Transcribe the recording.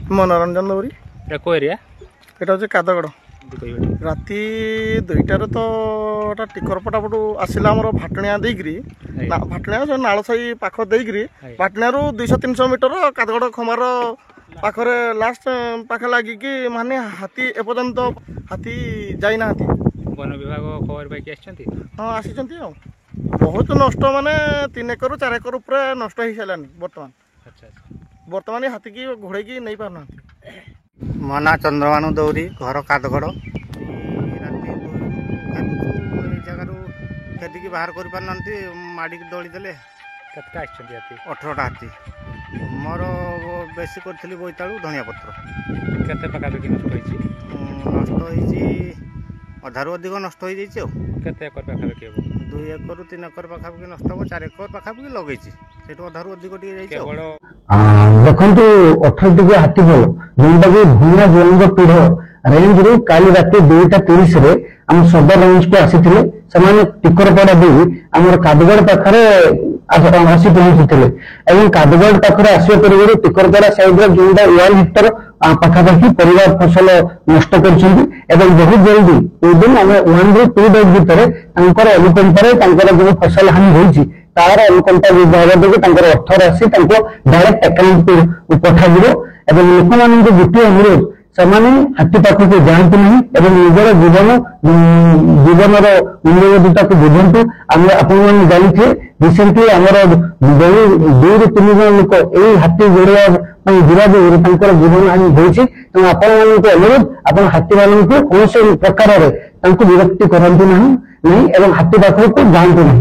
मनोरंजन दौरी को एरिया এটা হচ্ছে কাদগড় রাতি 2টার তো এটা টিকরপটা পটু আসিলা আমার ভাটনিয়া ଦେଇକିରି ভাটনিয়া যে নাଳସାଇ ପାଖ ଦେଇକିରି ଭାଟନିଆରୁ 200-300 ମିଟର କାଦଗଡ଼ ଖମାର ପାଖରେ ଲାଷ୍ଟ ପାଖେ ଲାଗିକି ମାନେ ହାତୀ ଏପର୍ଯ୍ୟନ୍ତ ହାତୀ ଯାଇନାହାନ୍ତି। वन विभाग खबर पाई आछंती हाँ आसीचंती आ बहुत नष्ट माने 3 एकड़ 4 एकड़ पूरा नष्ट हो सारानी बर्तमान। अच्छा बर्तमान हाथी की घोड़े की नहीं पारना। मना चंद्रभानु दौरी घर कादगड़ जगार खेती की बाहर कर पारना माड़ी दली देले 18टा हाथी मोर बेसी करी बोईतालु धनिया पत्र केते पाखापाखि नष्ट अधारू अधिक नष्ट हो जाइए केते एकर पाखापाखि हे 2 एकड़ 3 एकड़ पाखापाखि नष्ट हो 4 एकड़ पाखापाखि लगे अधारू अधिक देखु 18 टी हाथी बल जोटा कि भूमिया जोन पीढ़ रेंज रू काली राति 2:30 रे आम सदर रेंज को आसी टिकरपड़ा दे आम कादगड़ पाखे आसी पहुंची कादगड़ पाखे आसवा पूर्व टिकरपड़ा साइड जोटा 1 हेक्टर पाखापाखि परिवार फसल नष्ट कर बहुत जल्दी विदिन 1 ରୁ 2 डेज भितर अनुकंपारे जो फसल हानि होती तार अनुकंपा विभाग देखिए अर्थ राशि डायरेक्ट अकाउंट पठा लोक मान गोटे अनुरोध से हाथी पाखक जातु ना निजर जीवनर मूल्यबोधता को बुझंतु आपण जानी रिसेंटली आमर 2 ରୁ 3 जन लोक यही हाथी जोड़ा जीवा जीवन हानि होती तेणु आपण अनुरोध आप हाथी मान कौन प्रकार विरक्ति करतु ना हाथी पाखक जातु ना।